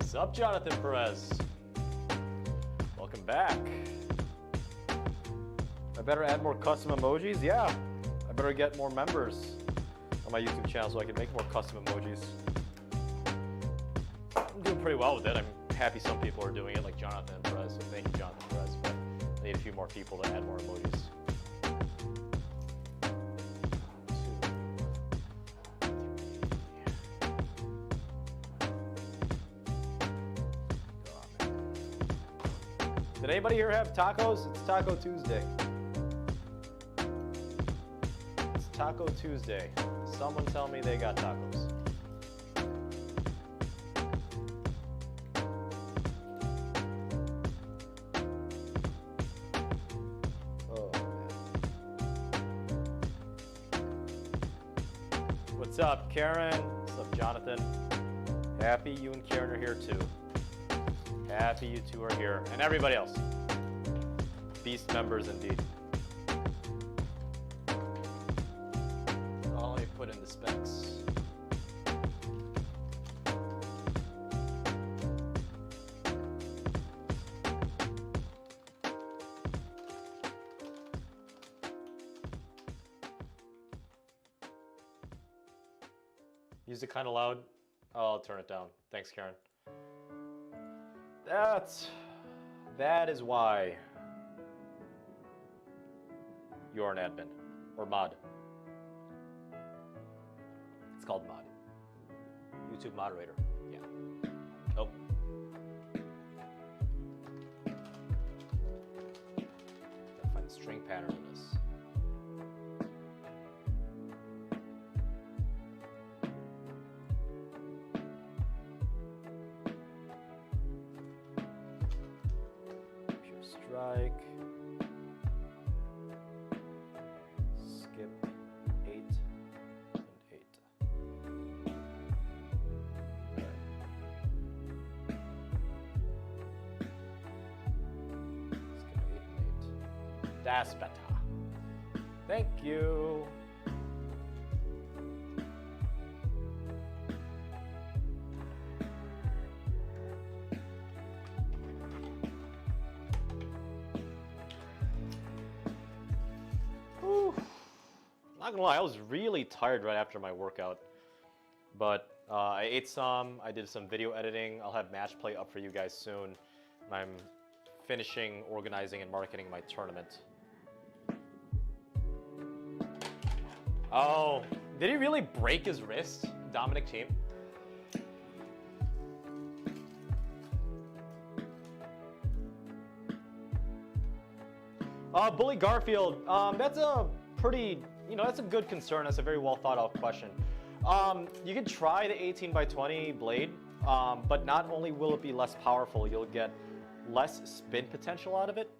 What's up, Jonathan Perez? Welcome back. I better add more custom emojis? Yeah. I better get more members on my YouTube channel so I can make more custom emojis. I'm doing pretty well with it. I'm happy some people are doing it, like Jonathan Perez. So thank you, Jonathan Perez. But I need a few more people to add more emojis. Did anybody here have tacos? It's Taco Tuesday. It's Taco Tuesday. Someone tell me they got tacos. Oh, man. What's up, Karen? What's up, Jonathan? Happy you and Karen are here too. Happy you two are here. And everybody else. Beast members indeed. Oh, let me put in the specs. Music kind of loud. Oh, I'll turn it down. Thanks, Karen. That is why you're an admin or mod. It's called mod. YouTube moderator. Yeah. Nope. Gotta find the string pattern in this. Strike, skip 8 and 8. Skip 8 and 8. That's better. Thank you. Not gonna lie, I was really tired right after my workout, but I ate some, I did some video editing. I'll have match play up for you guys soon. And I'm finishing organizing and marketing my tournament. Oh, did he really break his wrist, Dominic Thiem? Bully Garfield, that's a pretty, that's a good concern. That's a very well thought out question. You could try the 18x20 blade, but not only will it be less powerful, you'll get less spin potential out of it.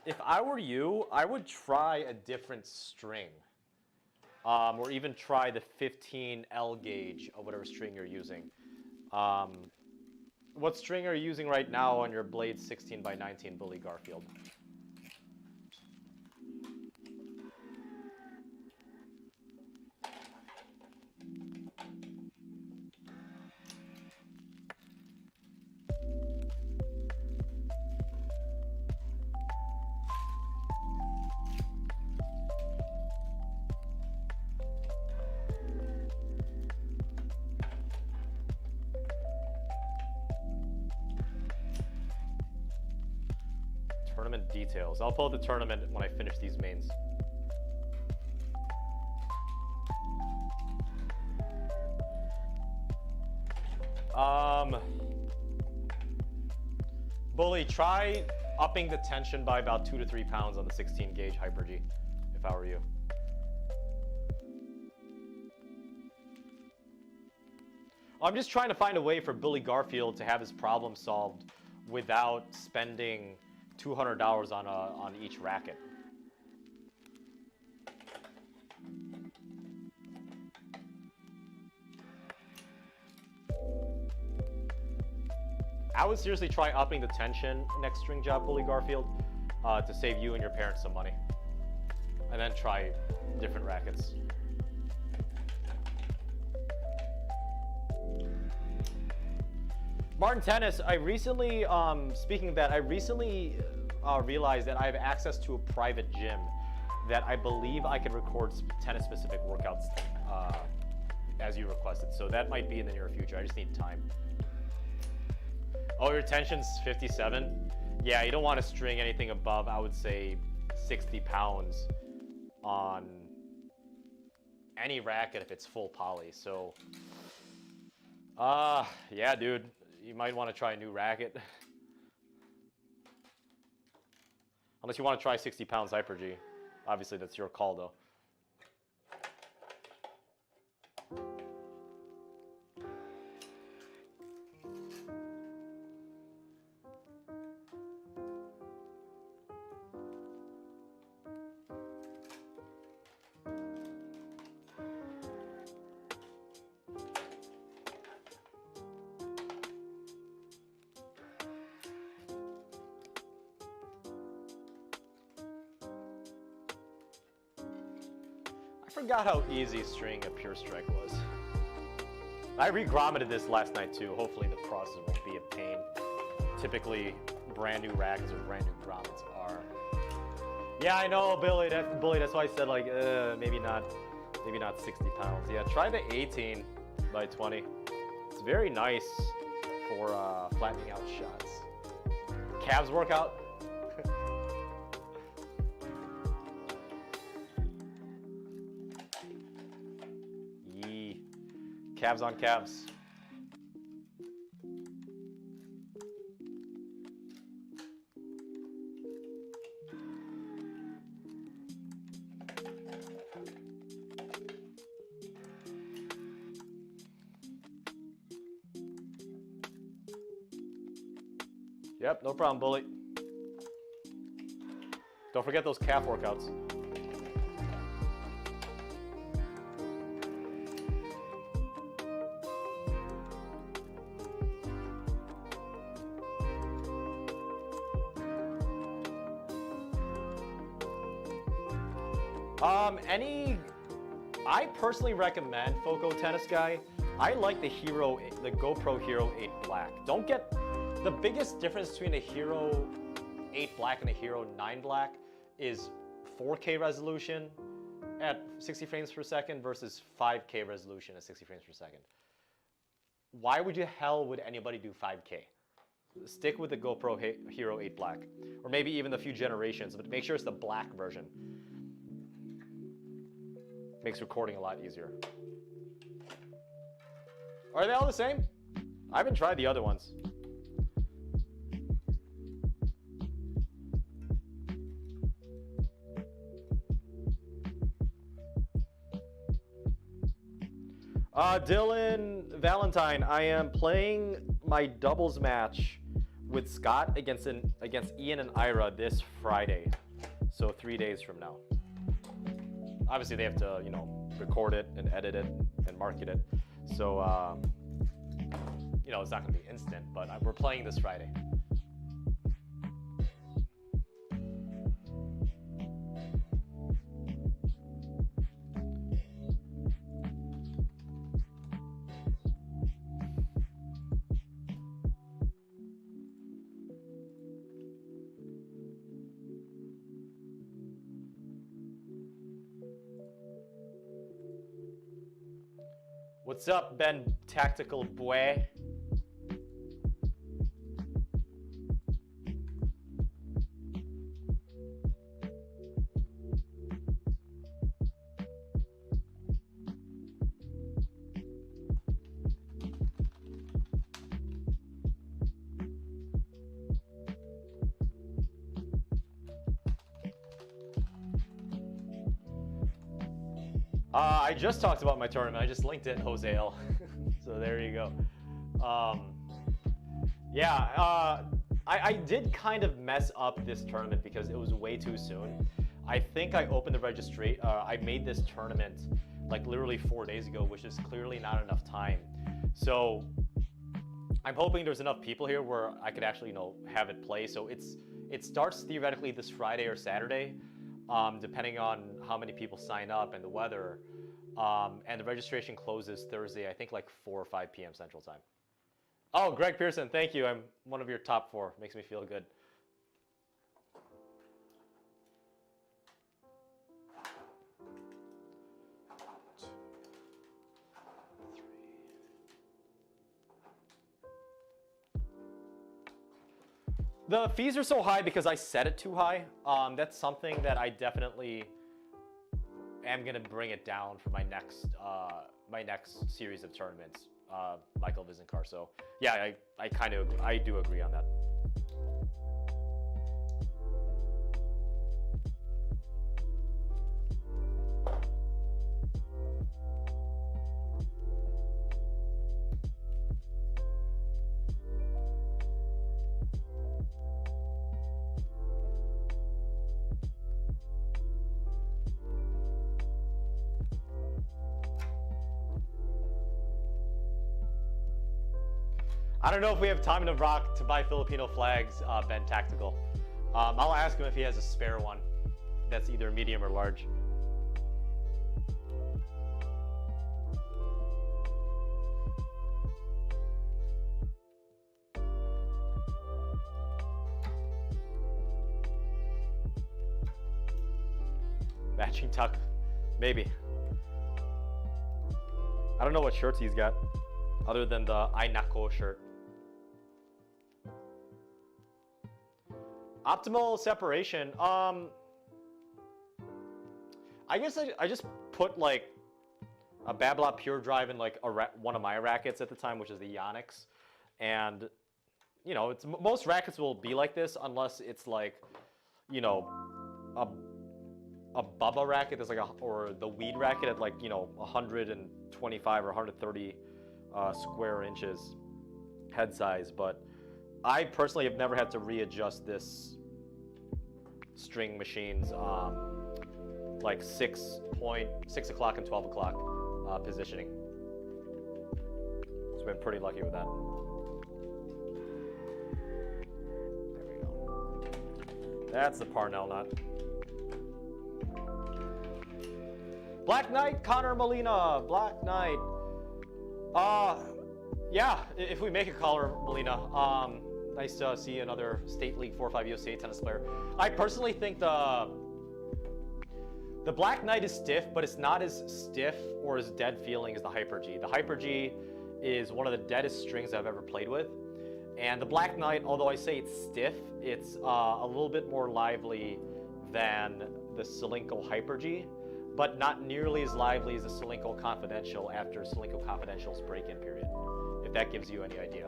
If I were you, I would try a different string, or even try the 15L gauge of whatever string you're using. What string are you using right now on your blade 16x19 Bully Garfield? Tournament details. I'll pull up the tournament when I finish these mains. Bully, try upping the tension by about 2 to 3 pounds on the 16 gauge Hyper G, if I were you. I'm just trying to find a way for Bully Garfield to have his problem solved without spending $200 on each racket. I would seriously try upping the tension next string job, Bully Garfield, to save you and your parents some money. And then try different rackets. Martin Tennis, I recently, speaking of that, I recently realized that I have access to a private gym that I believe I can record tennis-specific workouts as you requested. So that might be in the near future. I just need time. Oh, your tension's 57? Yeah, you don't want to string anything above, I would say, 60 pounds on any racket if it's full poly. So, yeah, dude, you might want to try a new racket. Unless you want to try 60 pounds Hyper G. Obviously, that's your call, though. I forgot how easy stringing a pure strike was. I re-grommeted this last night too. Hopefully the process won't be a pain. Typically, brand new rackets or brand new grommets are. Yeah, I know, Billy. That's why I said like maybe not 60 pounds. Yeah, try the 18 by 20. It's very nice for flattening out shots. Calves workout. Calves on calves. Yep, no problem, bully. Don't forget those calf workouts. I personally recommend Foco Tennis Guy. I like the GoPro Hero 8 Black. Don't get the biggest difference between a Hero 8 Black and a Hero 9 Black is 4K resolution at 60 frames per second versus 5K resolution at 60 frames per second. Why would anybody do 5K? Stick with the GoPro Hero 8 Black, or maybe even the few generations, but make sure it's the black version. Makes recording a lot easier. Are they all the same? I haven't tried the other ones. Dylan Valentine, I am playing my doubles match with Scott against Ian and Ira this Friday. So 3 days from now. Obviously, they have to, record it and edit it and market it. So, it's not going to be instant, but we're playing this Friday. What's up, Ben Tactical Boy? I just talked about my tournament. I just linked it, Jose L. So there you go. I did kind of mess up this tournament because it was way too soon. I think I opened the registry. I made this tournament like literally 4 days ago, which is clearly not enough time. So I'm hoping there's enough people here where I could actually, have it play. So it starts theoretically this Friday or Saturday, depending on how many people sign up and the weather. And the registration closes Thursday, I think like 4 or 5 p.m. Central Time. Oh, Greg Pearson, thank you. I'm one of your top 4. Makes me feel good. The fees are so high because I set it too high. That's something that I definitely am gonna bring it down for my next series of tournaments, Michael Vizenkar. So yeah, I do agree on that. I don't know if we have time in the rock to buy Filipino flags, Ben Tactical. I'll ask him if he has a spare one that's either medium or large. Matching tuck, maybe. I don't know what shirts he's got, other than the Ay Nako shirt. Optimal separation. I guess I just put like a Babolat Pure Drive in like one of my rackets at the time, which is the Yonex, and you know, most rackets will be like this unless it's like, you know, a Bubba racket that's like or the Weed racket at like, you know, 125 or 130 square inches head size. But I personally have never had to readjust this string machines like 6 o'clock and 12 o'clock positioning. So I've been pretty lucky with that. There we go. That's the Parnell nut. Black Knight, Connor Molina. Black Knight. Yeah, if we make a caller, Molina, nice to see another State League 4-5 USA tennis player. I personally think the Black Knight is stiff, but it's not as stiff or as dead feeling as the Hyper G. The Hyper G is one of the deadest strings I've ever played with. And the Black Knight, although I say it's stiff, it's a little bit more lively than the Solinco Hyper G, but not nearly as lively as the Solinco Confidential after Solinco Confidential's break-in period, if that gives you any idea,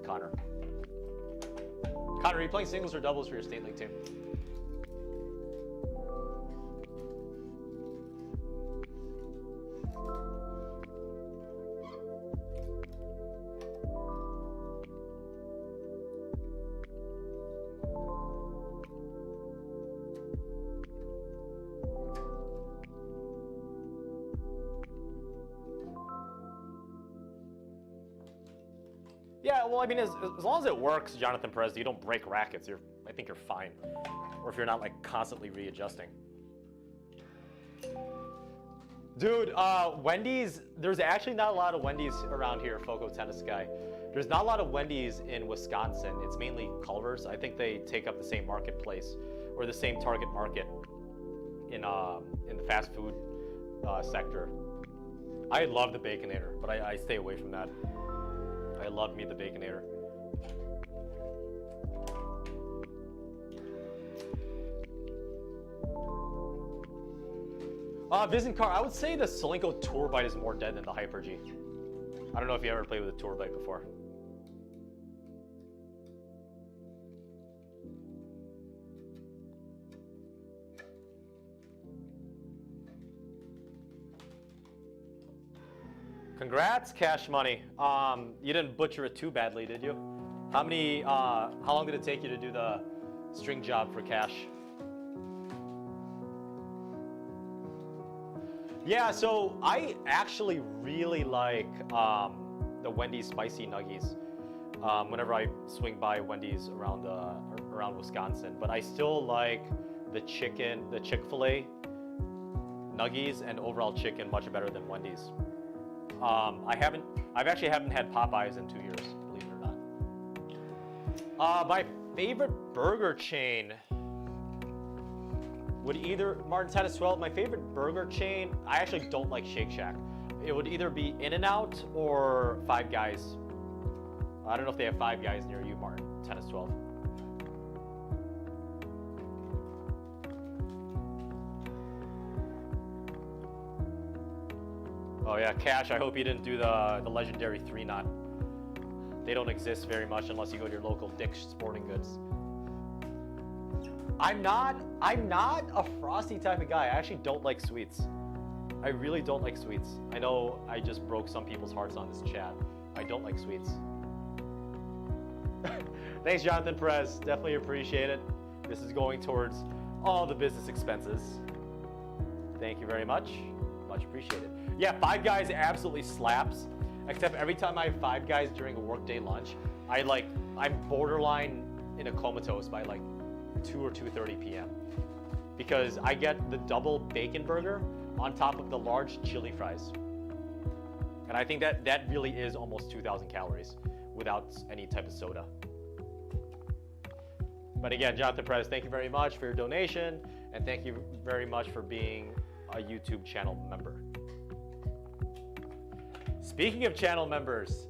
Connor. Connor, are you playing singles or doubles for your State League team? Yeah, well, I mean, as long as it works, Jonathan Perez, you don't break rackets, I think you're fine. Or if you're not, like, constantly readjusting. Dude, Wendy's, there's actually not a lot of Wendy's around here, Foco Tennis Guy. There's not a lot of Wendy's in Wisconsin. It's mainly Culver's. I think they take up the same marketplace, or the same target market in the fast food sector. I love the Baconator, but I stay away from that. I love me the Baconator. Vizenkar, I would say the Solinco Tour Bite is more dead than the Hyper G. I don't know if you ever played with a Tour Bite before. Congrats, Cash Money. You didn't butcher it too badly, did you? How long did it take you to do the string job for Cash? Yeah, so I actually really like the Wendy's Spicy Nuggies whenever I swing by Wendy's around Wisconsin. But I still like the Chick-fil-A Nuggies and overall chicken much better than Wendy's. I actually haven't had Popeyes in 2 years, believe it or My favorite burger chain would either Martin Tennis 12. My favorite burger chain. I actually don't like Shake Shack. It would either be In-N-Out or Five Guys. I don't know if they have Five Guys near you, Martin Tennis 12. Oh yeah, Cash, I hope you didn't do the legendary 3-knot. They don't exist very much unless you go to your local Dick's Sporting Goods. I'm not a frosty type of guy. I actually don't like sweets. I really don't like sweets. I know I just broke some people's hearts on this chat. I don't like sweets. Thanks, Jonathan Perez. Definitely appreciate it. This is going towards all the business expenses. Thank you very much. Much appreciated. Yeah, Five Guys absolutely slaps. Except every time I have Five Guys during a workday lunch, I'm borderline in a comatose by like 2 or 2:30 p.m. because I get the double bacon burger on top of the large chili fries. And I think that really is almost 2,000 calories without any type of soda. But again, Jonathan Perez, thank you very much for your donation, and thank you very much for being a YouTube channel member. Speaking of channel members,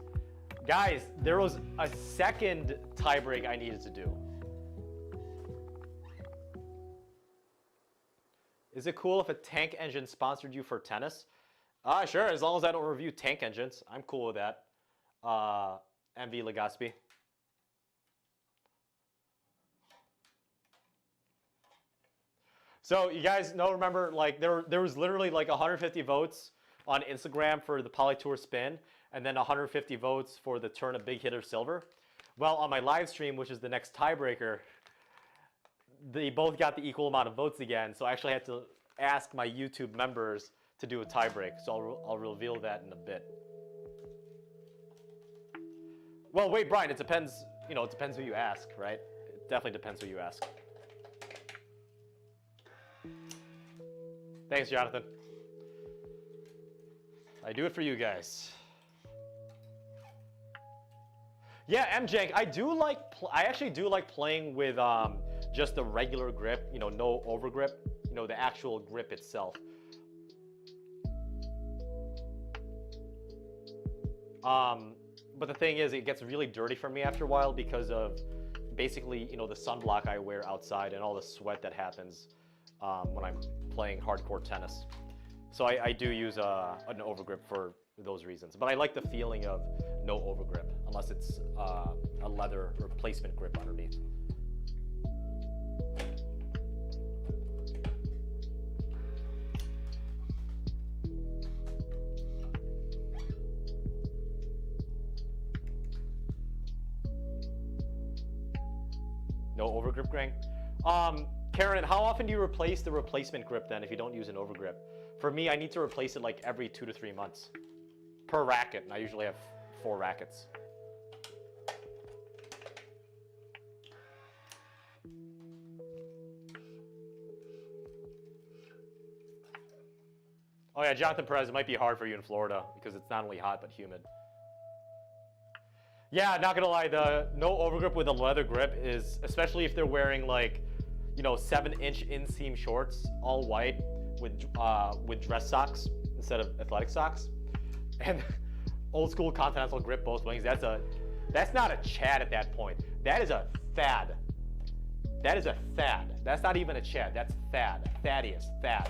guys, there was a second tiebreak I needed to do. Is it cool if a tank engine sponsored you for tennis? Sure, as long as I don't review tank engines. I'm cool with that. MV Legaspi. So you guys remember, like there was literally like 150 votes on Instagram for the Polytour spin, and then 150 votes for the turn of Big Hitter Silver. Well, on my live stream, which is the next tiebreaker, they both got the equal amount of votes again. So I actually had to ask my YouTube members to do a tiebreak. So I'll reveal that in a bit. Well, wait, Brian, it depends. You know, it depends who you ask, right? It definitely depends who you ask. Thanks, Jonathan. I do it for you guys. Yeah, MJ, I actually do like playing with just the regular grip, you know, no over grip, you know, the actual grip itself. But the thing is, it gets really dirty for me after a while because of basically, you know, the sunblock I wear outside and all the sweat that happens when I'm playing hardcore tennis. So I do use an overgrip for those reasons. But I like the feeling of no overgrip, unless it's a leather replacement grip underneath. No overgrip, Greg? Karen, how often do you replace the replacement grip then if you don't use an overgrip? For me, I need to replace it like every 2 to 3 months per racket, and I usually have 4 rackets. Oh yeah, Jonathan Perez, it might be hard for you in Florida because it's not only hot but humid. Yeah, not gonna lie, the no overgrip with a leather grip is, especially if they're wearing like, you know, 7-inch inseam shorts, all white with dress socks instead of athletic socks, and old school continental grip both wings. That's not a Chad at that point. That is a Thad. That is a Thad. That's not even a Chad. That's Thad. Thaddeus. Thad.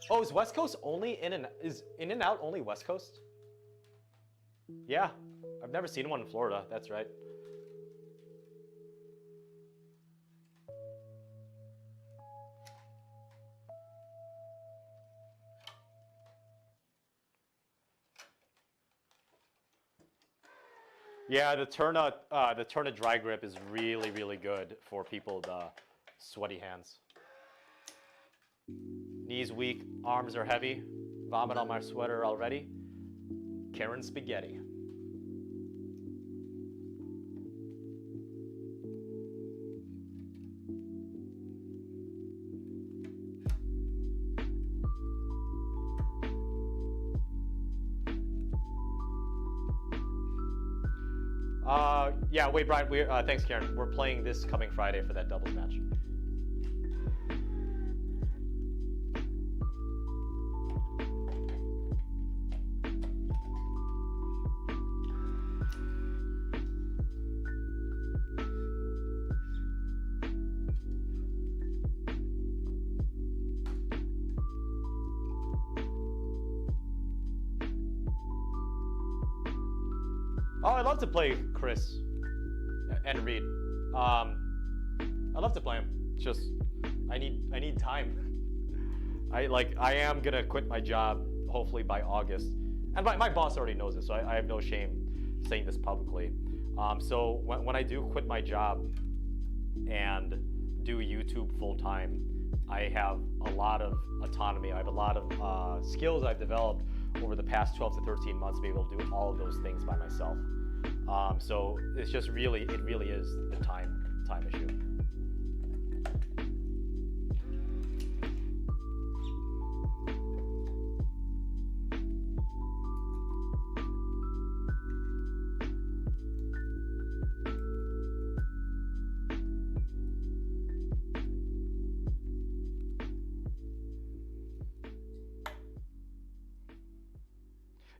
Oh, is West Coast only is In-N-Out only West Coast? Yeah, I've never seen one in Florida. That's right. Yeah, the Turna dry grip is really, really good for people with sweaty hands. Knees weak, arms are heavy. Vomit on my sweater already. Karen Spaghetti. Yeah, wait, Brian, thanks, Karen. We're playing this coming Friday for that doubles match. Oh, I'd love to play Chris and Reed. I'd love to play him. It's just I need time. I am gonna quit my job hopefully by August, and my boss already knows this, so I have no shame saying this publicly. So when I do quit my job and do YouTube full time, I have a lot of autonomy. I have a lot of skills I've developed over the past 12 to 13 months to be able to do all of those things by myself. So it's just it really is the time issue.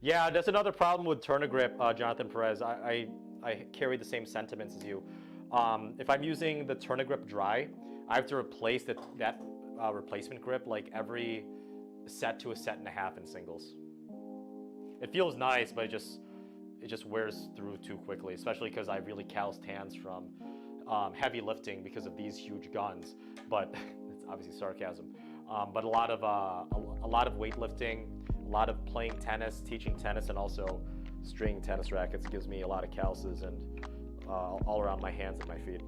Yeah, that's another problem with turn grip, Jonathan Perez. I carry the same sentiments as you. If I'm using the turn grip dry, I have to replace that replacement grip like every set to a set and a half in singles. It feels nice, but it just wears through too quickly, especially because I have really calloused hands from heavy lifting because of these huge guns. But it's obviously sarcasm. But a lot of weightlifting, a lot of playing tennis, teaching tennis, and also stringing tennis rackets gives me a lot of calluses and all around my hands and my feet.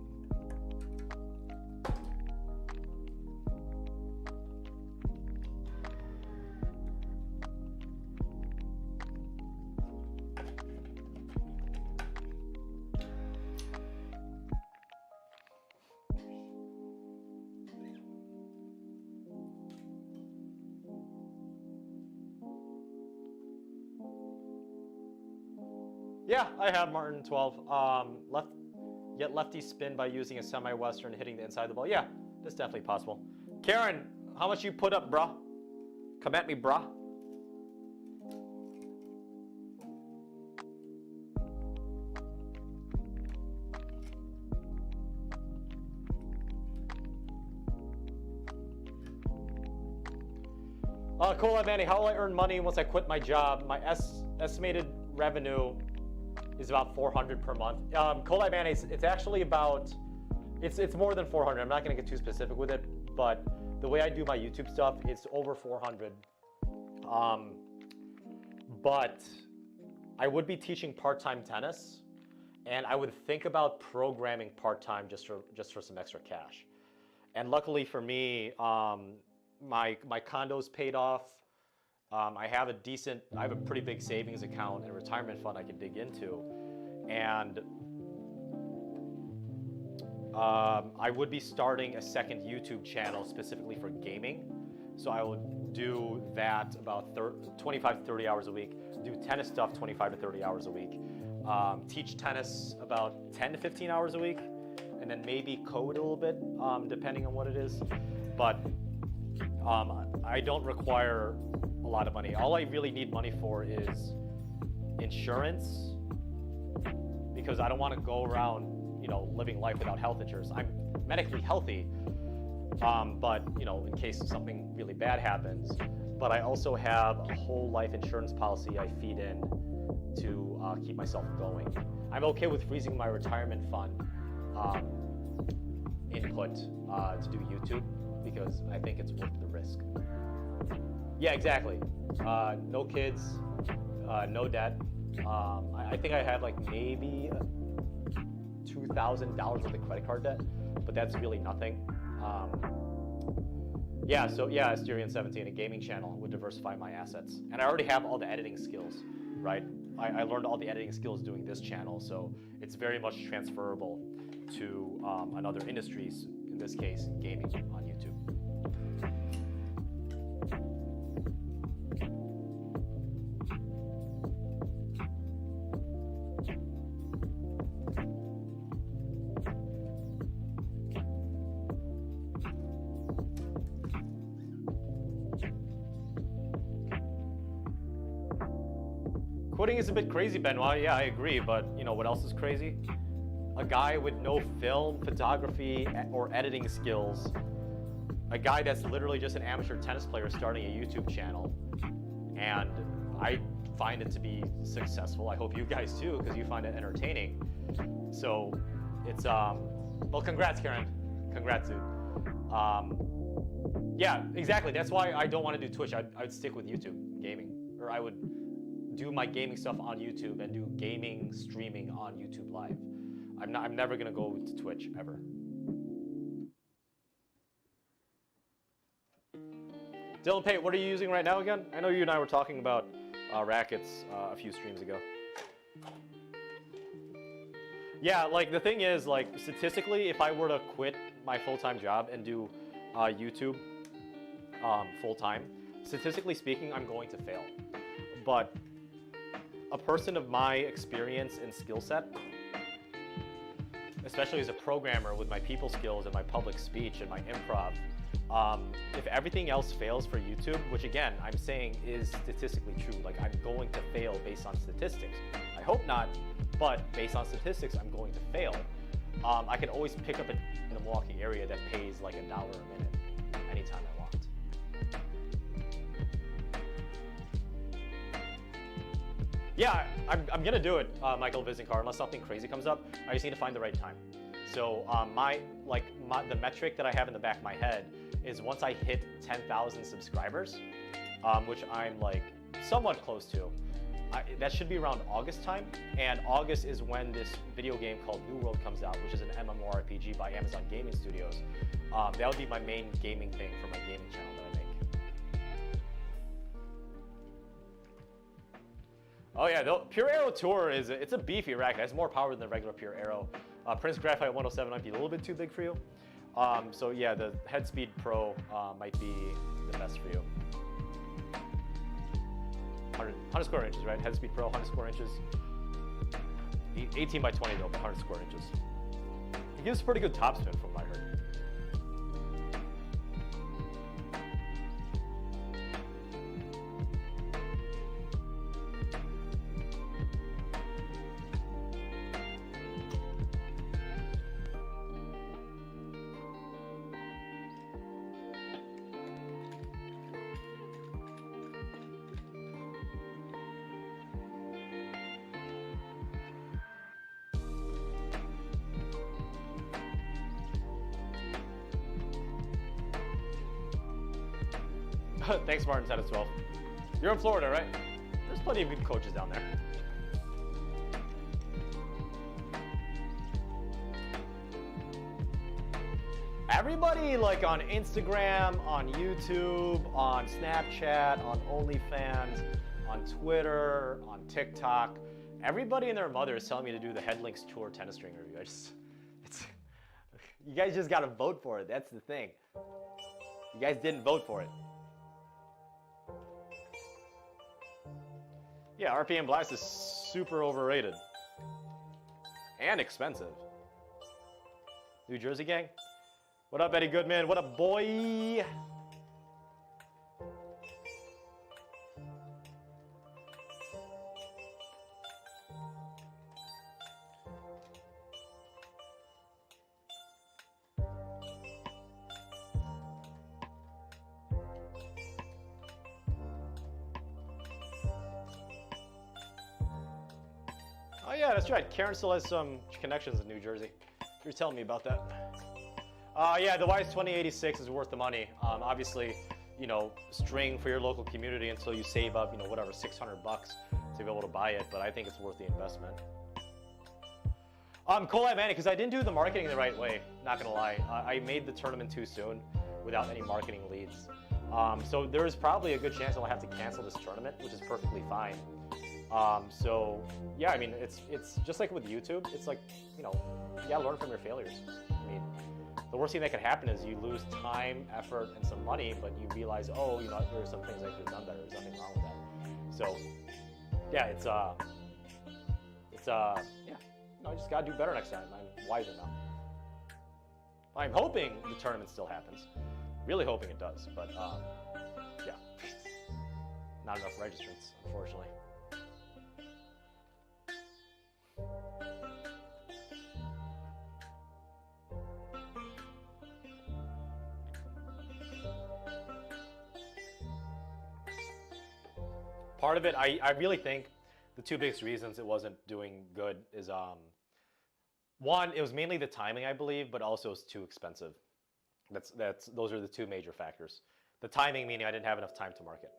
Yeah, I have Martin 12. Lefty spin by using a semi-western hitting the inside of the ball. Yeah, that's definitely possible. Karen, how much you put up, brah? Come at me, brah. Cool, Manny, how will I earn money once I quit my job? My estimated revenue is about 400 per month. Colab mayonnaise, it's actually about, it's more than 400. I'm not gonna get too specific with it, but the way I do my YouTube stuff, it's over 400. But I would be teaching part-time tennis, and I would think about programming part-time just for some extra cash. And luckily for me, my condo's paid off. I have a pretty big savings account and a retirement fund I can dig into. And I would be starting a second YouTube channel specifically for gaming. So I would do that about 25 to 30 hours a week, do tennis stuff 25 to 30 hours a week, teach tennis about 10 to 15 hours a week, and then maybe code a little bit, depending on what it is. But I don't require a lot of money. All I really need money for is insurance, because I don't want to go around, living life without health insurance. I'm medically healthy, but in case something really bad happens. But I also have a whole life insurance policy I feed in to keep myself going. I'm okay with freezing my retirement fund input to do YouTube, because I think it's worth the risk. Yeah, exactly. No kids, no debt. I think I have like maybe $2,000 worth of credit card debt, but that's really nothing. Yeah, so yeah, Asterion 17, a gaming channel would diversify my assets. And I already have all the editing skills, right? I learned all the editing skills doing this channel, so it's very much transferable to another industries, in this case, gaming on YouTube. Quitting is a bit crazy, Benoit. Yeah, I agree, but you know what else is crazy? A guy with no film, photography, or editing skills. A guy that's literally just an amateur tennis player starting a YouTube channel. And I find it to be successful. I hope you guys too, because you find it entertaining. So it's, well, congrats, Karen. Congrats, dude. Yeah, exactly. That's why I don't want to do Twitch. I'd stick with YouTube gaming, or I would do my gaming stuff on YouTube and do gaming streaming on YouTube Live. I'm never gonna go to Twitch ever. Dylan Pate, what are you using right now again? I know you and I were talking about rackets a few streams ago. Yeah, like the thing is, like statistically, if I were to quit my full-time job and do YouTube full-time, statistically speaking, I'm going to fail. But a person of my experience and skill set, especially as a programmer with my people skills and my public speech and my improv, if everything else fails for YouTube, which again, I'm saying is statistically true, like I'm going to fail based on statistics. I hope not, but based on statistics, I'm going to fail. I can always pick up in the Milwaukee area that pays like $1 a minute anytime I want. Yeah, I'm gonna do it, Michael Vizinkar, unless something crazy comes up. I just need to find the right time. So the metric that I have in the back of my head is once I hit 10,000 subscribers, which I'm like somewhat close to. That should be around August time, and August is when this video game called New World comes out, which is an MMORPG by Amazon Gaming Studios. That would be my main gaming thing for my gaming channel that I make. Oh yeah, the Pure Arrow Tour it's a beefy racket. It has more power than the regular Pure Arrow. Prince Graphite 107 might be a little bit too big for you. So yeah, the Head Speed Pro might be the best for you. 100 square inches, right? Head Speed Pro, 100 square inches. 18 by 20 though, but 100 square inches. It gives pretty good topspin from what I heard. Thanks, Martin, 10 of 12. You're in Florida, right? There's plenty of good coaches down there. Everybody, like on Instagram, on YouTube, on Snapchat, on OnlyFans, on Twitter, on TikTok, everybody and their mother is telling me to do the Headlinks Tour tennis string review. You guys just gotta vote for it. That's the thing. You guys didn't vote for it. Yeah, RPM Blast is super overrated. And expensive. New Jersey gang? What up, Eddie Goodman? What up, boy? Oh yeah, that's right. Karen still has some connections in New Jersey. You're telling me about that. Yeah, the YS2086 is worth the money. Obviously, you know, string for your local community until you save up, you know, whatever, $600 to be able to buy it, but I think it's worth the investment. Collab Annie, because I didn't do the marketing the right way, not gonna lie. I made the tournament too soon without any marketing leads. So there is probably a good chance I'll have to cancel this tournament, which is perfectly fine. So yeah, I mean, it's just like with YouTube. It's like, you know, you gotta learn from your failures. I mean, the worst thing that could happen is you lose time, effort, and some money, but you realize, oh, you know, there are some things I could have done better. There's nothing wrong with that. So yeah, yeah, no, I just gotta do better next time. I'm wiser now. I'm hoping the tournament still happens. Really hoping it does, but yeah, not enough registrants, unfortunately. part of it, I really think the two biggest reasons it wasn't doing good is one, it was mainly the timing, I believe, but also it was too expensive. Those are the two major factors. The timing meaning I didn't have enough time to market.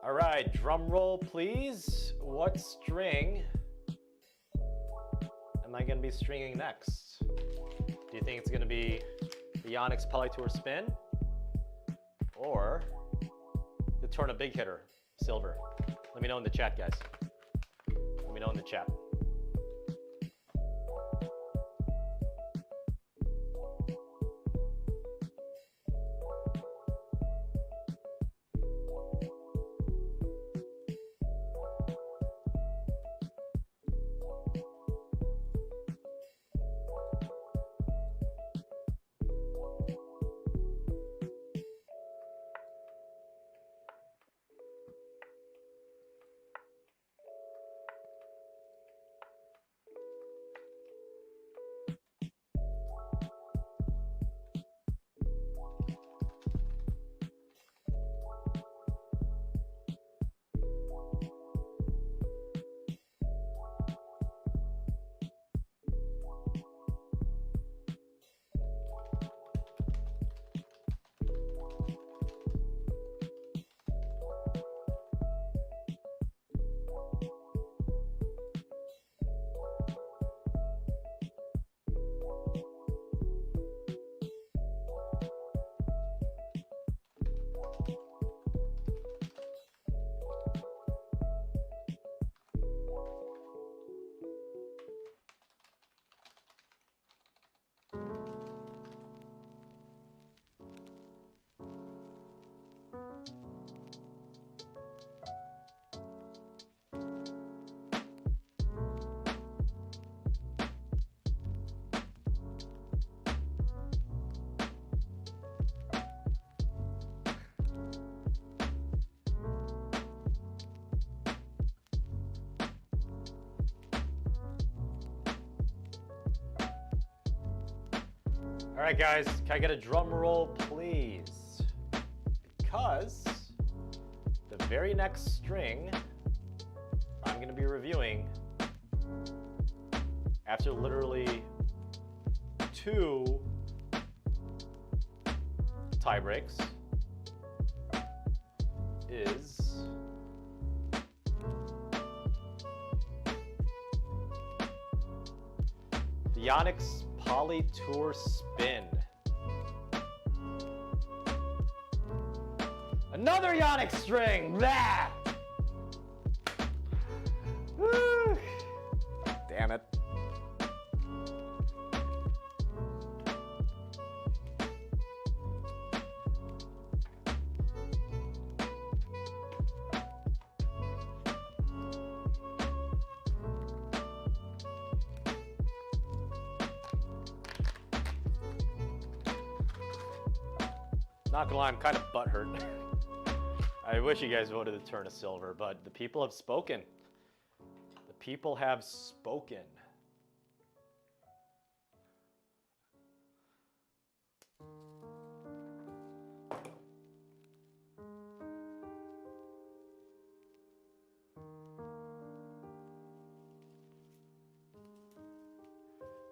All right, drum roll, please. What string am I going to be stringing next? Do you think it's going to be the Yonex Polytour Spin or the Torna Big Hitter Silver? Let me know in the chat, guys. Let me know in the chat. All right, guys, can I get a drum roll, please? Because the very next string I'm going to be reviewing after literally 2 tie breaks is the Yonex Polytour Spin. Another Yonex string! Blah! Woo! Damn it. Not gonna lie, I'm kind of butthurt. I wish you guys voted to turn a silver, but the people have spoken. The people have spoken.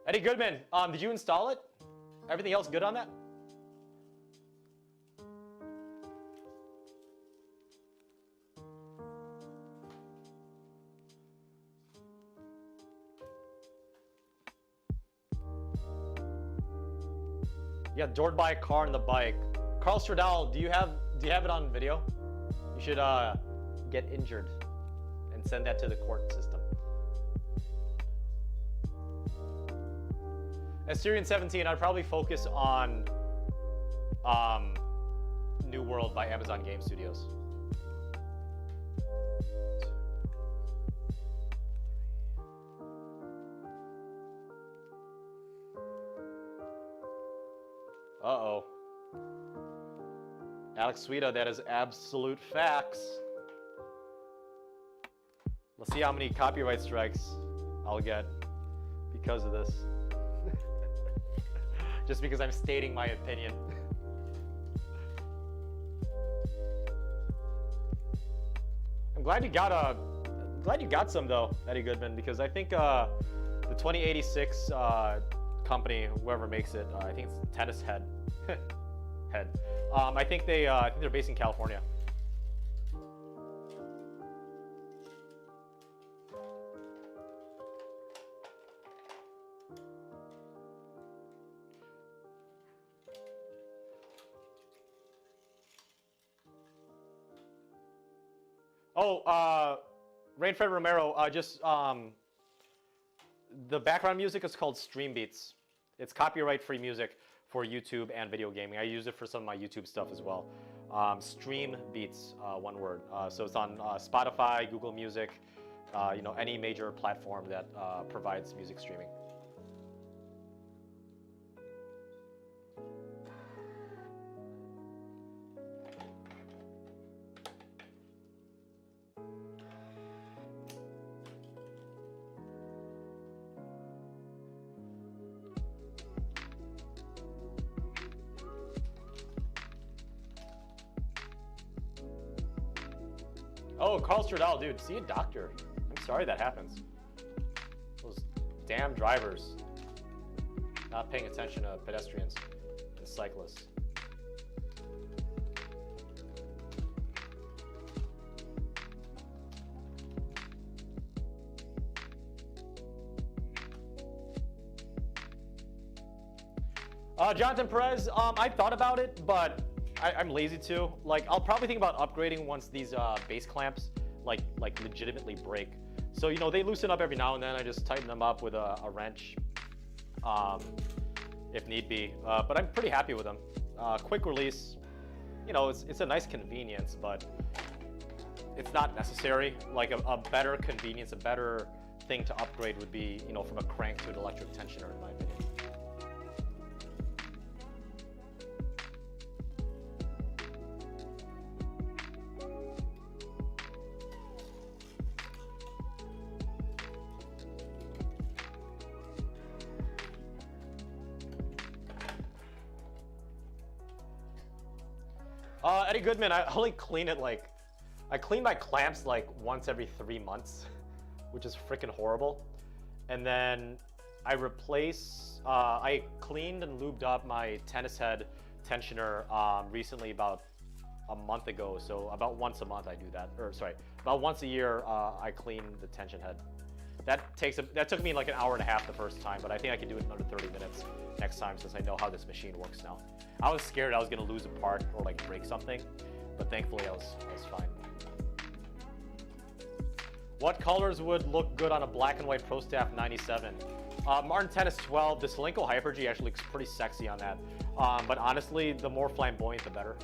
Eddie Goodman, did you install it? Everything else good on that? Yeah, doored by a car on the bike. Carl Stradal, do you have it on video? You should get injured and send that to the court system. As Syrian 17, I'd probably focus on New World by Amazon Game Studios. Uh-oh. Alex Suida, that is absolute facts. Let's see how many copyright strikes I'll get because of this. Just because I'm stating my opinion. I'm glad you got some though, Eddie Goodman, because I think the 2086 company, whoever makes it, I think it's Tennis Head. I think they're based in California. Oh, Rainfred Romero, the background music is called Stream Beats. It's copyright-free music for YouTube and video gaming. I use it for some of my YouTube stuff as well. Stream Beats, one word. So it's on Spotify, Google Music, any major platform that provides music streaming. Oh, Carl Stradal, dude, see a doctor. I'm sorry that happens. Those damn drivers not paying attention to pedestrians and cyclists. Jonathan Perez, I thought about it, but I'm lazy too. Like, I'll probably think about upgrading once these base clamps like legitimately break. So, they loosen up every now and then. I just tighten them up with a wrench, if need be. But I'm pretty happy with them. Quick release, it's a nice convenience, but it's not necessary. Like a better convenience, a better thing to upgrade would be, from a crank to an electric tensioner, in my opinion. Eddie Goodman, I only clean it I clean my clamps once every 3 months, which is freaking horrible. And then I cleaned and lubed up my Tennis Head tensioner recently, about a month ago. So about once a month I do that, or sorry, about once a year I clean the tension head. That took me like an hour and a half the first time, but I think I can do it in under 30 minutes next time since I know how this machine works now. I was scared I was gonna lose a part or break something, but thankfully I was fine. What colors would look good on a black and white Pro Staff 97? Martin Tennis 12, the Solinco Hyper-G actually looks pretty sexy on that. But honestly, the more flamboyant, the better.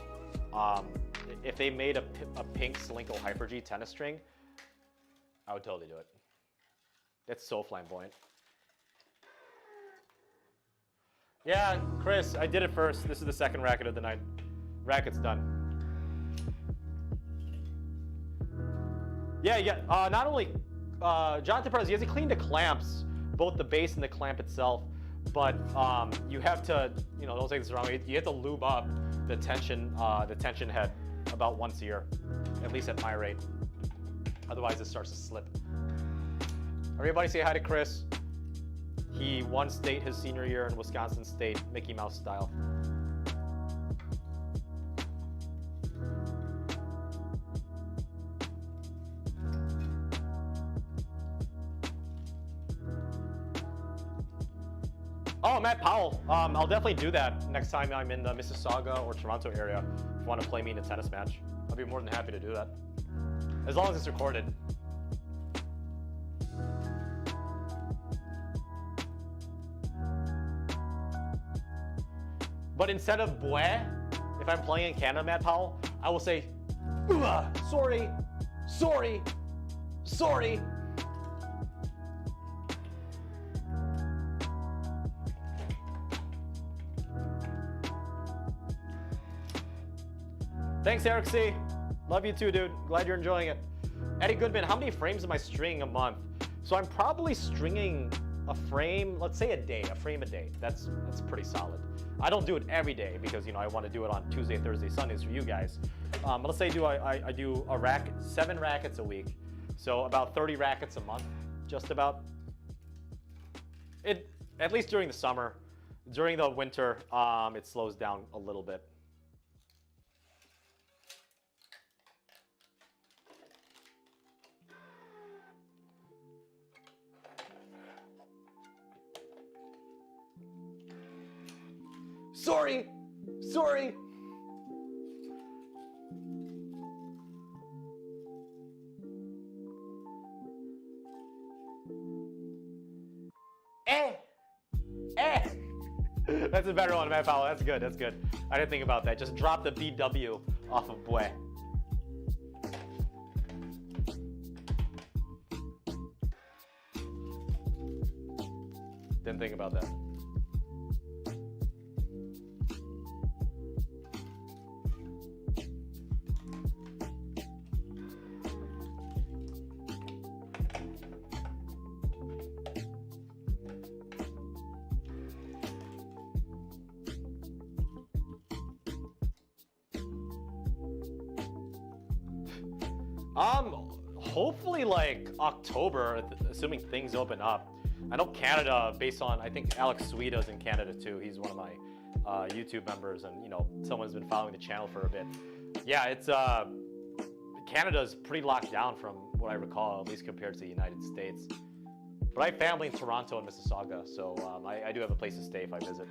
If they made a pink Solinco Hyper-G tennis string, I would totally do it. That's so flamboyant. Yeah, Chris, I did it first. This is the second racket of the night. Racket's done. Yeah. Not only Jonathan Perez, he has to clean the clamps, both the base and the clamp itself. But you have to, don't take this wrong. You have to lube up the tension head about once a year, at least at my rate. Otherwise, it starts to slip. Everybody say hi to Chris. He won state his senior year in Wisconsin State, Mickey Mouse style. Oh, Matt Powell. I'll definitely do that next time I'm in the Mississauga or Toronto area. If you want to play me in a tennis match, I'll be more than happy to do that. As long as it's recorded. But instead of "bweh," if I'm playing in Canada, Matt Powell, I will say, sorry, sorry, sorry. Thanks, Eric C. Love you too, dude. Glad you're enjoying it. Eddie Goodman, how many frames am I stringing a month? So I'm probably stringing a frame, let's say a frame a day. That's pretty solid. I don't do it every day because, you know, I want to do it on Tuesday, Thursday, Sundays for you guys. But let's say I do a racket, 7 rackets a week. So about 30 rackets a month, just about. At least during the summer. During the winter, it slows down a little bit. Sorry. That's a better one, man, Paolo. That's good. I didn't think about that. Just drop the BW off of Bue. Didn't think about that. Hopefully like October, assuming things open up. I know Canada, based on, I think Alex Sweeta's in Canada too. He's one of my YouTube members, and you know, someone's been following the channel for a bit. Yeah, it's Canada's pretty locked down from what I recall, at least compared to the United States. But I have family in Toronto and Mississauga, so I do have a place to stay if I visit.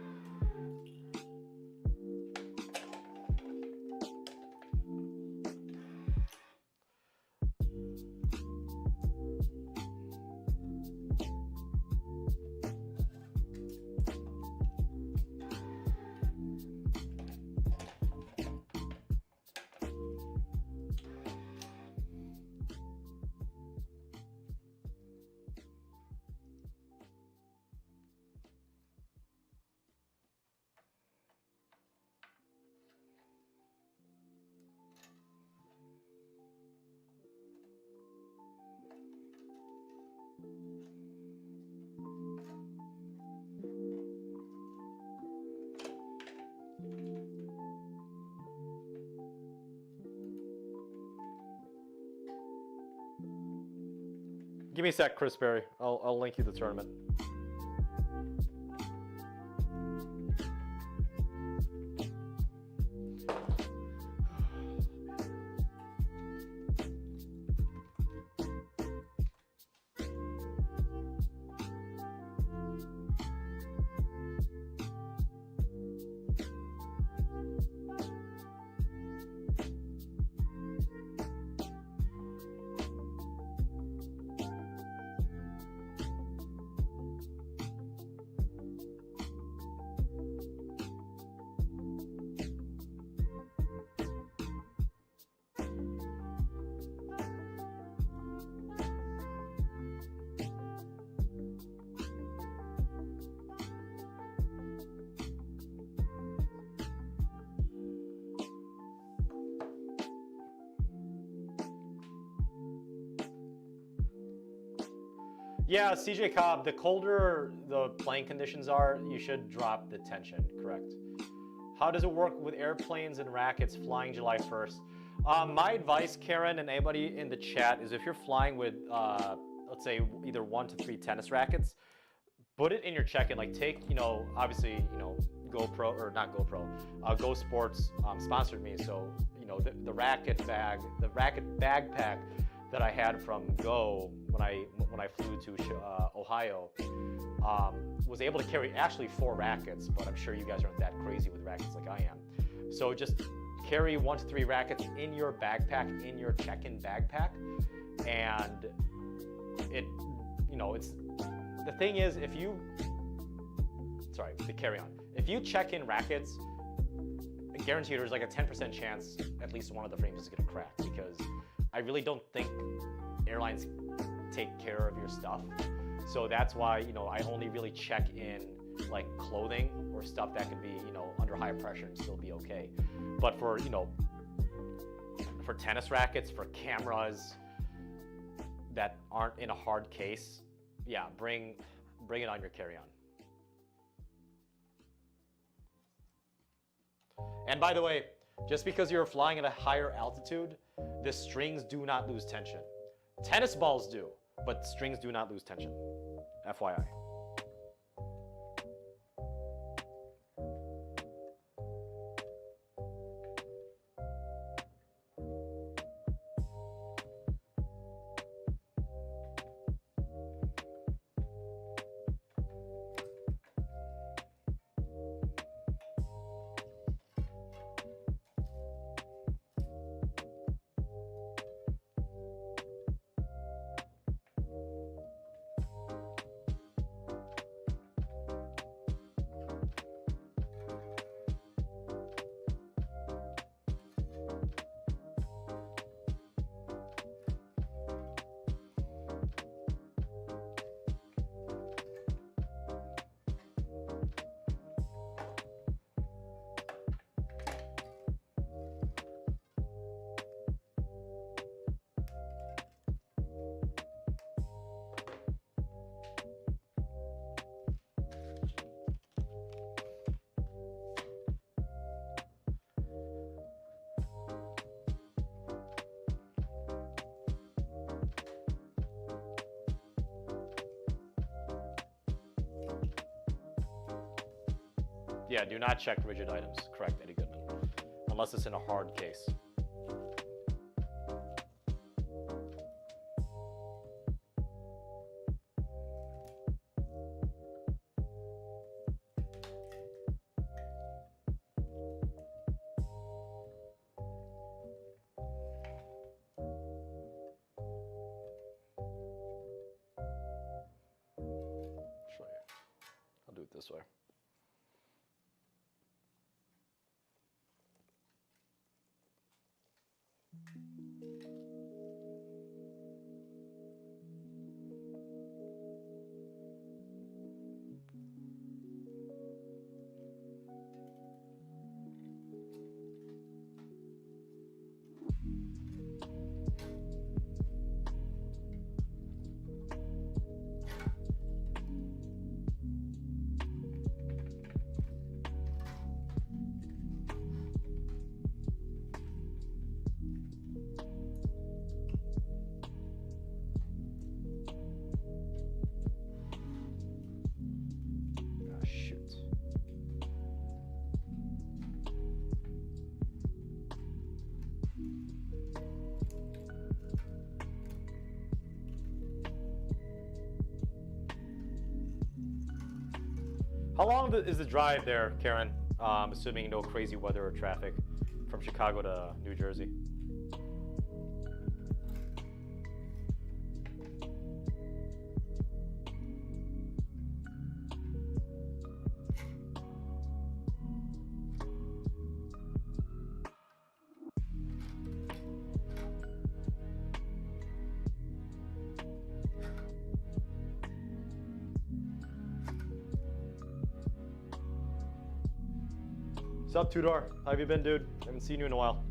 Give me a sec, Chris Berry. I'll link you the tournament. Yeah, CJ Cobb, the colder the playing conditions are, you should drop the tension, correct? How does it work with airplanes and rackets flying July 1st? My advice, Karen, and anybody in the chat, is if you're flying with, let's say, either 1 to 3 tennis rackets, put it in your check-in. Like, take, you know, obviously, you know, GoPro, or not GoPro, Go Sports sponsored me, so, you know, the racket backpack that I had from Go when I flew to Ohio was able to carry actually 4 rackets, but I'm sure you guys aren't that crazy with rackets like I am. So just carry 1 to 3 rackets in your backpack, in your check-in backpack, and it, you know, it's, the thing is, if you, sorry, to carry on, if you check in rackets, I guarantee you there's like a 10% chance at least one of the frames is gonna crack, because I really don't think airlines take care of your stuff. So that's why, you know, I only really check in like clothing or stuff that could be, you know, under high pressure and still be okay. But for, you know, for tennis rackets, for cameras that aren't in a hard case, yeah, bring it on your carry-on. And by the way, just because you're flying at a higher altitude, the strings do not lose tension. Tennis balls do, but strings do not lose tension. FYI. Yeah, do not check rigid items. Correct, Eddie Goodman. Unless it's in a hard case. Show you. I'll do it this way. How long is the drive there, Karen? Assuming no crazy weather or traffic from Chicago to New Jersey. What's up, Tudor? How have you been, dude? Haven't seen you in a while.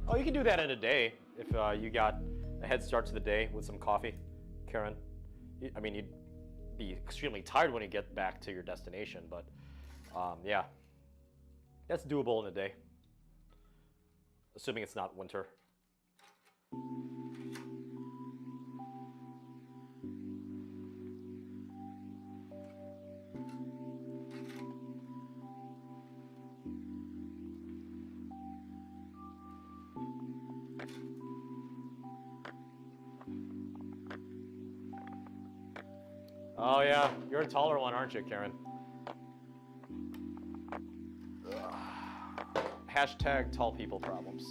Oh, you can do that in a day if you got a head start to the day with some coffee, Karen. I mean, you'd be extremely tired when you get back to your destination, but yeah, that's doable in a day. Assuming it's not winter. Oh yeah, you're a taller one, aren't you, Karen? Hashtag tall people problems.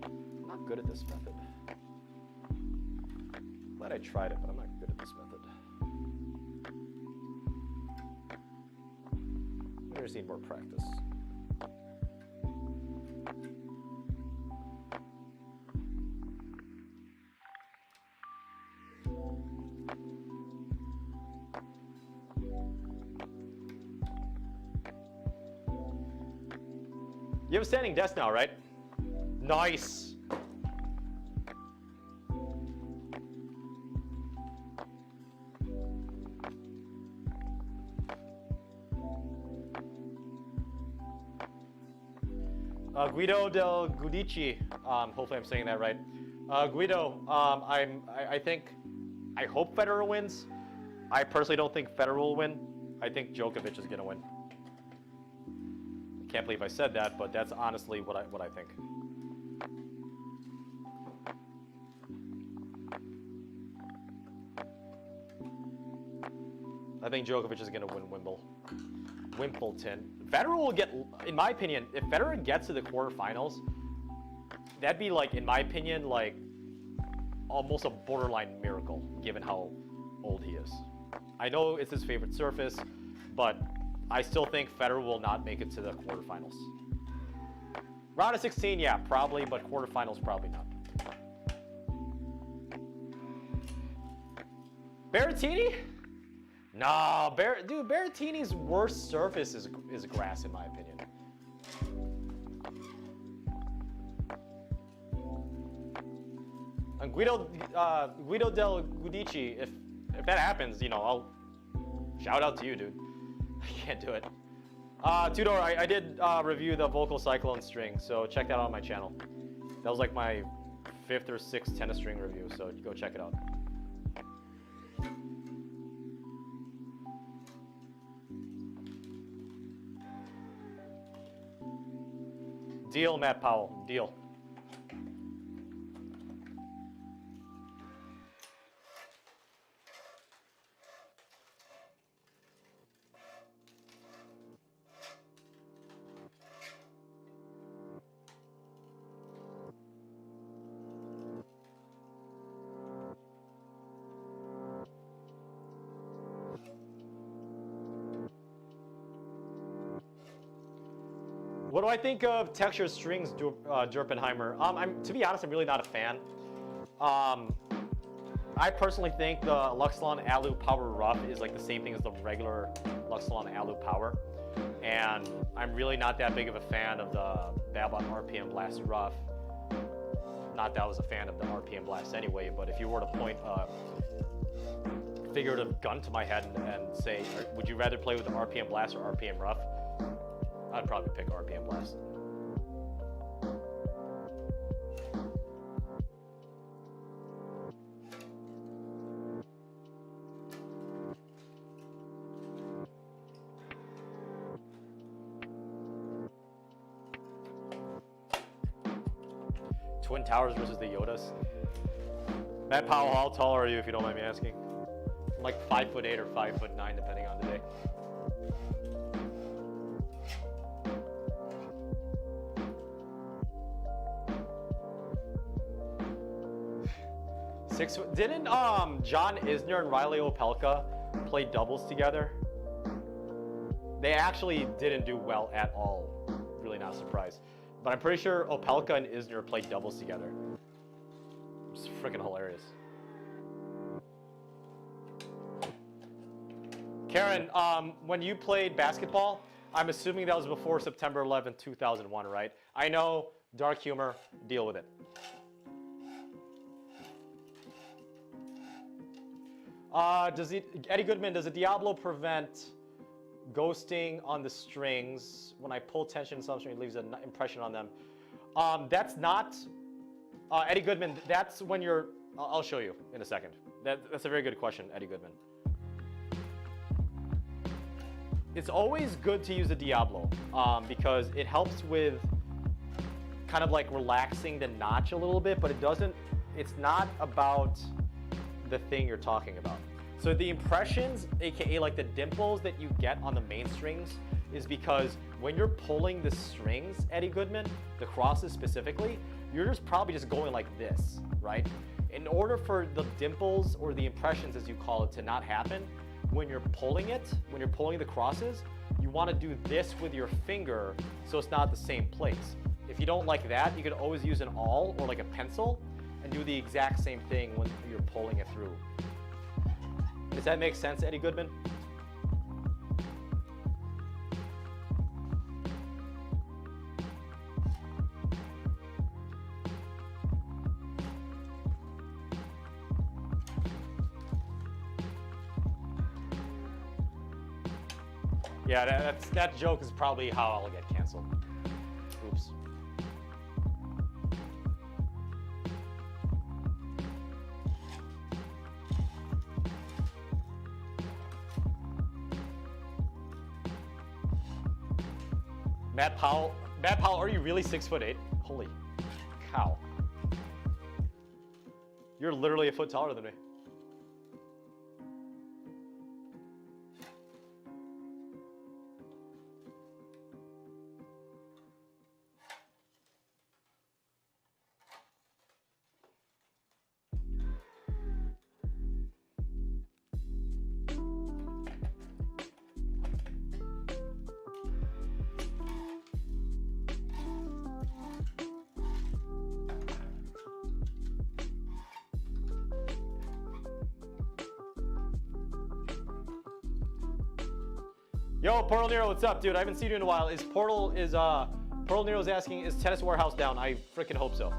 I'm not good at this method. Glad I tried it, but I'm not good at this method. I just need more practice. You have a standing desk now, right? Nice. Guido del Gudici, hopefully I'm saying that right. Guido, I hope Federer wins. I personally don't think Federer will win. I think Djokovic is gonna win. Can't believe I said that, but that's honestly what I think. I think Djokovic is gonna win Wimbledon. Federer will get, in my opinion, if Federer gets to the quarterfinals, that'd be like, in my opinion, like almost a borderline miracle, given how old he is. I know it's his favorite surface, but I still think Federer will not make it to the quarterfinals. Round of 16, yeah, probably, but quarterfinals, probably not. Berrettini? Nah, dude, Berrettini's worst surface is grass, in my opinion. And Guido del Gudici, if that happens, you know, I'll shout out to you, dude. I can't do it. Tudor, I did review the Vocal Cyclone string, so check that out on my channel. That was like my 5th or 6th tennis string review, so go check it out. Deal, Matt Powell, deal. What do I think of texture strings, Derpenheimer? To be honest, I'm really not a fan. I personally think the Luxilon Alu Power Rough is like the same thing as the regular Luxilon Alu Power. And I'm really not that big of a fan of the Babot RPM Blast Rough. Not that I was a fan of the RPM Blast anyway, but if you were to point a figurative gun to my head and say, would you rather play with the RPM Blast or RPM Rough? I'd probably pick RPM Blast. Twin Towers versus the Yodas. Matt Powell, how tall are you, if you don't mind me asking? I'm like 5'8" or 5'9", depending on the day. Didn't John Isner and Riley Opelka play doubles together? They actually didn't do well at all. Really not surprised. But I'm pretty sure Opelka and Isner played doubles together. It's freaking hilarious. Karen, when you played basketball, I'm assuming that was before September 11th, 2001, right? I know, dark humor, deal with it. Eddie Goodman, does the Diablo prevent ghosting on the strings? When I pull tension in some string, it leaves an impression on them. That's not, Eddie Goodman, that's when you're, I'll show you in a second. That's a very good question, Eddie Goodman. It's always good to use a Diablo because it helps with kind of like relaxing the notch a little bit, but it's not about the thing you're talking about. So the impressions, aka like the dimples that you get on the main strings, is because when you're pulling the strings, Eddie Goodman, the crosses specifically, you're just probably just going like this, right? In order for the dimples or the impressions, as you call it, to not happen, when you're pulling the crosses, you want to do this with your finger so it's not the same place. If you don't like that, you can always use an awl or like a pencil and do the exact same thing when you're pulling it through. Does that make sense, Eddie Goodman? Yeah, that joke is probably how I'll get canceled. Oops. Matt Powell, are you really 6'8"? Holy cow. You're literally a foot taller than me. Yo, Portal Nero, what's up, dude? I haven't seen you in a while. Portal Nero's asking, is Tennis Warehouse down? I freaking hope so.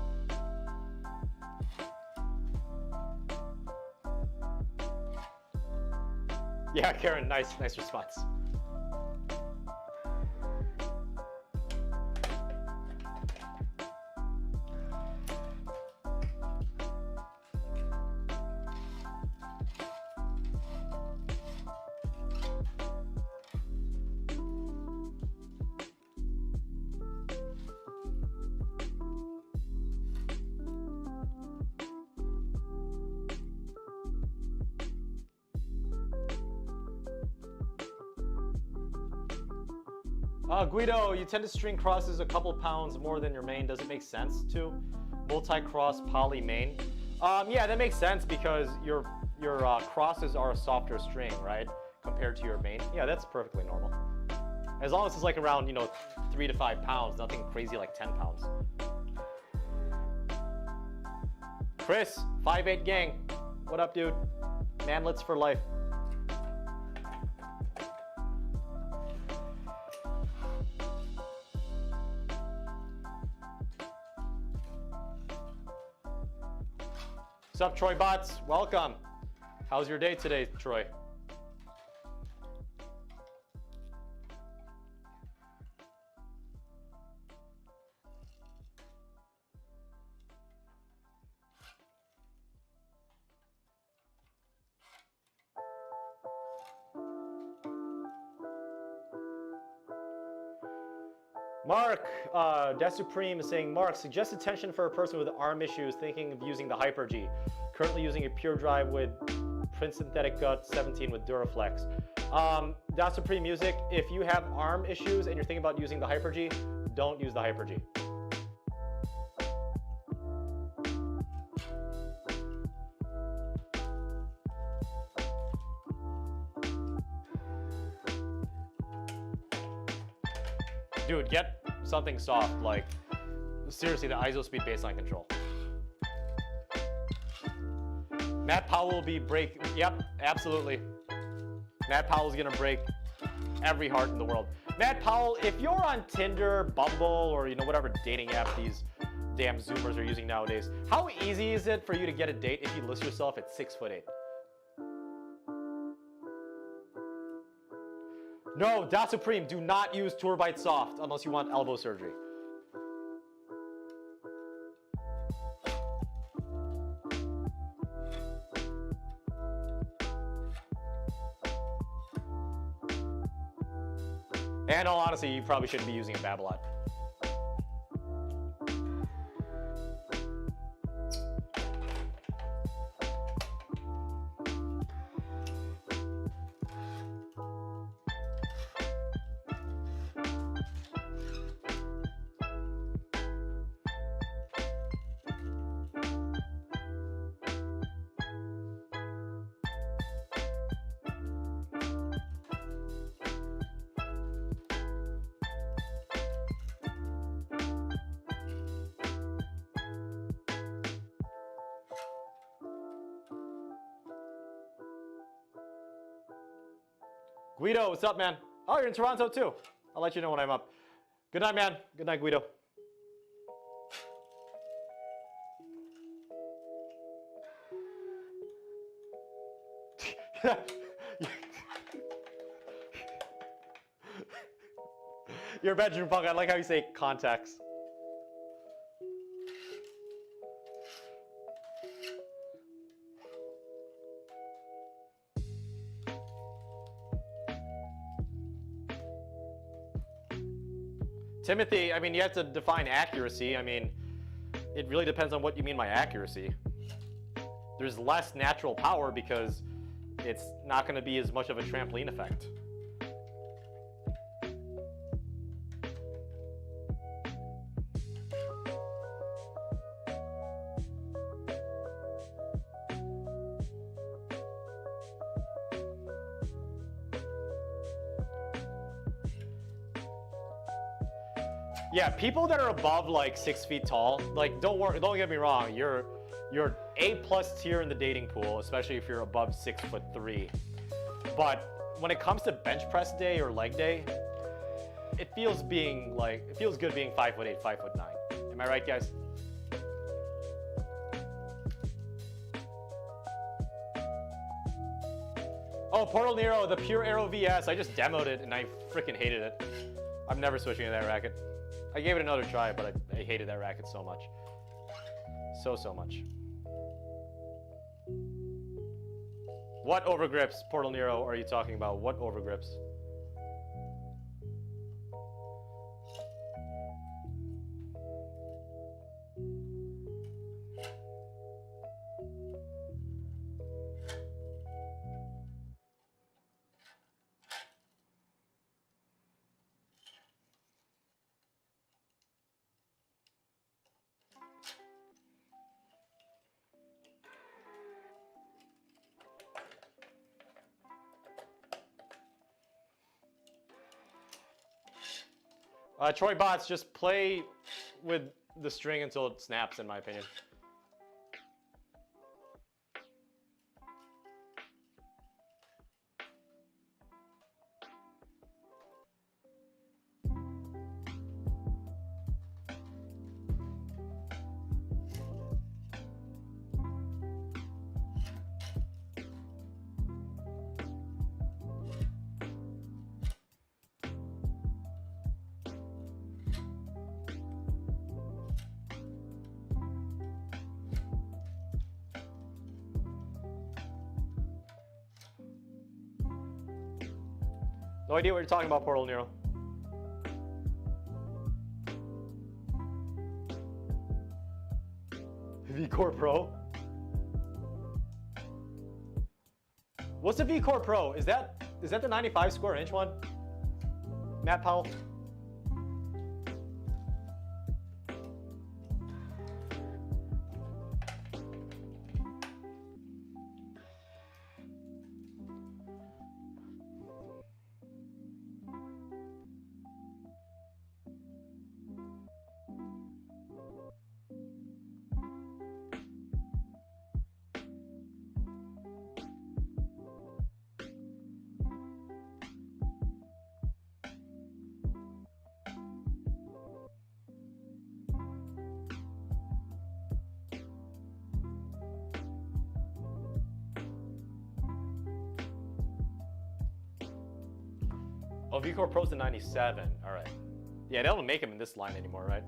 Yeah, Karen, nice response. Guido, you tend to string crosses a couple pounds more than your main. Does it make sense to multi-cross poly main? Yeah, that makes sense because your crosses are a softer string, right, compared to your main. Yeah, that's perfectly normal. As long as it's like around 3 to 5 pounds, nothing crazy like 10 pounds. Chris, 5'8" gang, what up, dude? Manlets for life. What's up, Troy Bots? Welcome. How's your day today, Troy? Mark, Death Supreme is saying, Mark, suggested tension for a person with arm issues thinking of using the Hyper G. Currently using a pure drive with Prince Synthetic Gut 17 with Duraflex. Death Supreme Music, if you have arm issues and you're thinking about using the Hyper G, don't use the Hyper G. Dude, get something soft, like, seriously, the ISO speed baseline control. Matt Powell will be yep, absolutely. Matt Powell's gonna break every heart in the world. Matt Powell, if you're on Tinder, Bumble, or whatever dating app these damn Zoomers are using nowadays, how easy is it for you to get a date if you list yourself at 6'8"? No, Dot Supreme, do not use Tourbite Soft unless you want elbow surgery. And all honesty, you probably shouldn't be using a Babylon. Guido, what's up, man? Oh, you're in Toronto too. I'll let you know when I'm up. Good night, man. Good night, Guido. You're a bedroom punk. I like how you say contacts. Timothy, I mean, you have to define accuracy. I mean, it really depends on what you mean by accuracy. There's less natural power because it's not going to be as much of a trampoline effect. Yeah, people that are above like 6 feet tall, like don't get me wrong, you're A+ tier in the dating pool, especially if you're above 6'3". But when it comes to bench press day or leg day, it feels good being 5'8", 5'9". Am I right, guys? Oh, Portal Nero, the Pure Aero VS. I just demoed it and I freaking hated it. I'm never switching to that racket. I gave it another try, but I hated that racket so much. So much. What overgrips, Portal Nero, are you talking about? What overgrips? Troy Bots, just play with the string until it snaps, in my opinion. No idea what you're talking about, Portal Nero. V-Core Pro? What's the V-Core Pro? Is that the 95 square inch one? Matt Powell? Oh, V-Core Pro's the 97. All right. Yeah, they don't make them in this line anymore, right?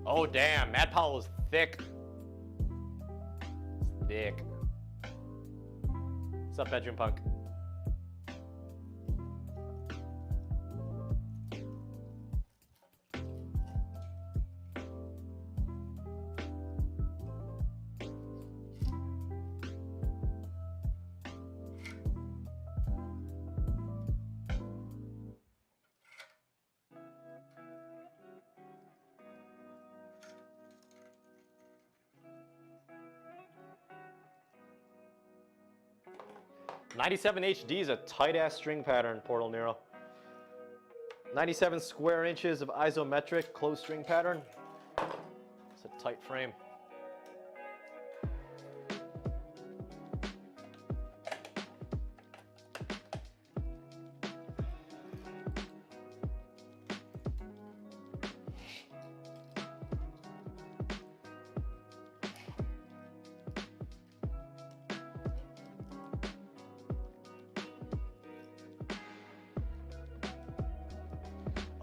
Oh, damn. Matt Powell is thick. Thick. What's up, Bedroom Punk? '97 HD is a tight-ass string pattern, Portal Nero. 97 square inches of isometric closed string pattern. It's a tight frame.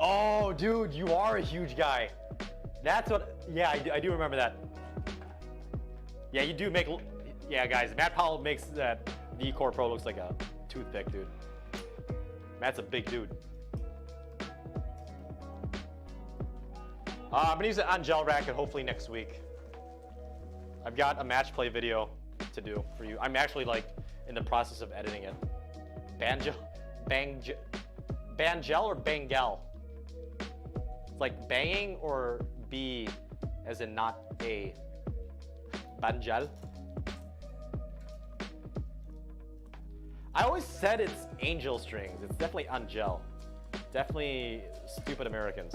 Oh, dude, you are a huge guy. That's what, yeah, I do remember that. Yeah, you do make, yeah, guys, Matt Powell makes that V-Core Pro looks like a toothpick, dude. Matt's a big dude. I'm gonna use it on gel racket hopefully next week. I've got a match play video to do for you. I'm actually like in the process of editing it. Bangel or Bangel? It's like banging or B as in not A. Bangel. I always said it's angel strings. It's definitely angel. Definitely stupid Americans.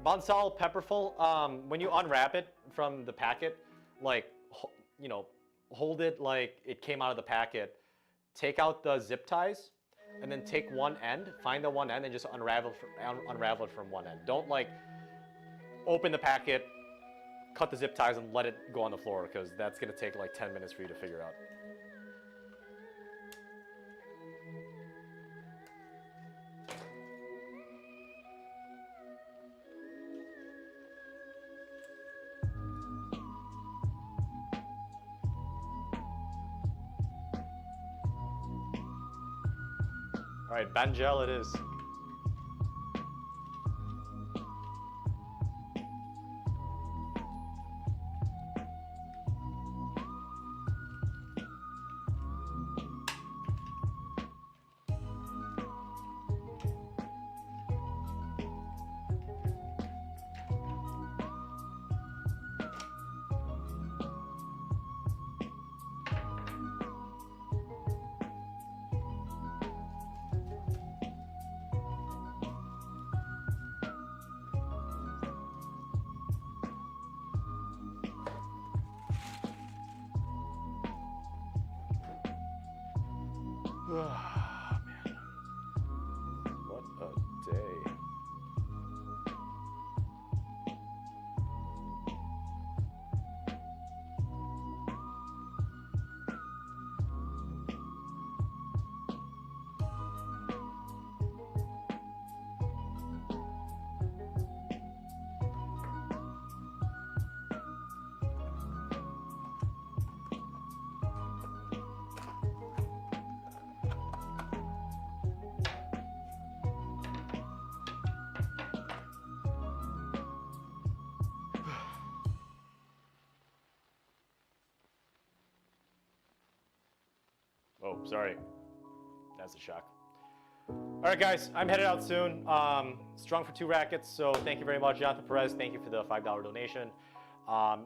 Bonsal Pepperful, when you unwrap it from the packet, like, you know, hold it like it came out of the packet, take out the zip ties, and then take one end, find the one end, and just unravel it from one end. Don't like open the packet, cut the zip ties, and let it go on the floor, because that's gonna take like 10 minutes for you to figure out. All right, Bangel it is. Oh, man. What a day. Oh, sorry. That's a shock. All right, guys, I'm headed out soon. Strung for 2 rackets, so thank you very much, Jonathan Perez. Thank you for the $5 donation.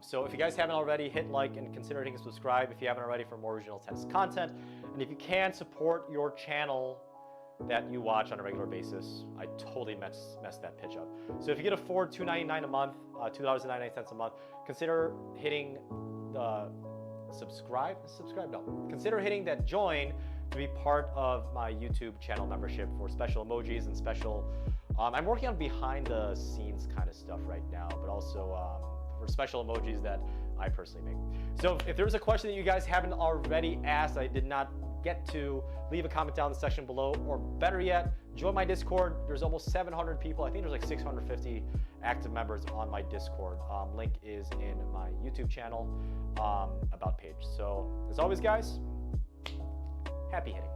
So if you guys haven't already, hit like and consider hitting subscribe if you haven't already for more original tennis content. And if you can, support your channel that you watch on a regular basis. I totally messed that pitch up. So if you can afford $2.99 a month, $2.99 a month, consider hitting the consider hitting that join to be part of my YouTube channel membership for special emojis and special, I'm working on behind the scenes kind of stuff right now, but also for special emojis that I personally make. So if there's a question that you guys haven't already asked, I did not get to, leave a comment down in the section below, or better yet, join my Discord. There's almost 700 people. I think there's like 650 active members on my Discord. Link is in my YouTube channel about page. So as always, guys, happy hitting.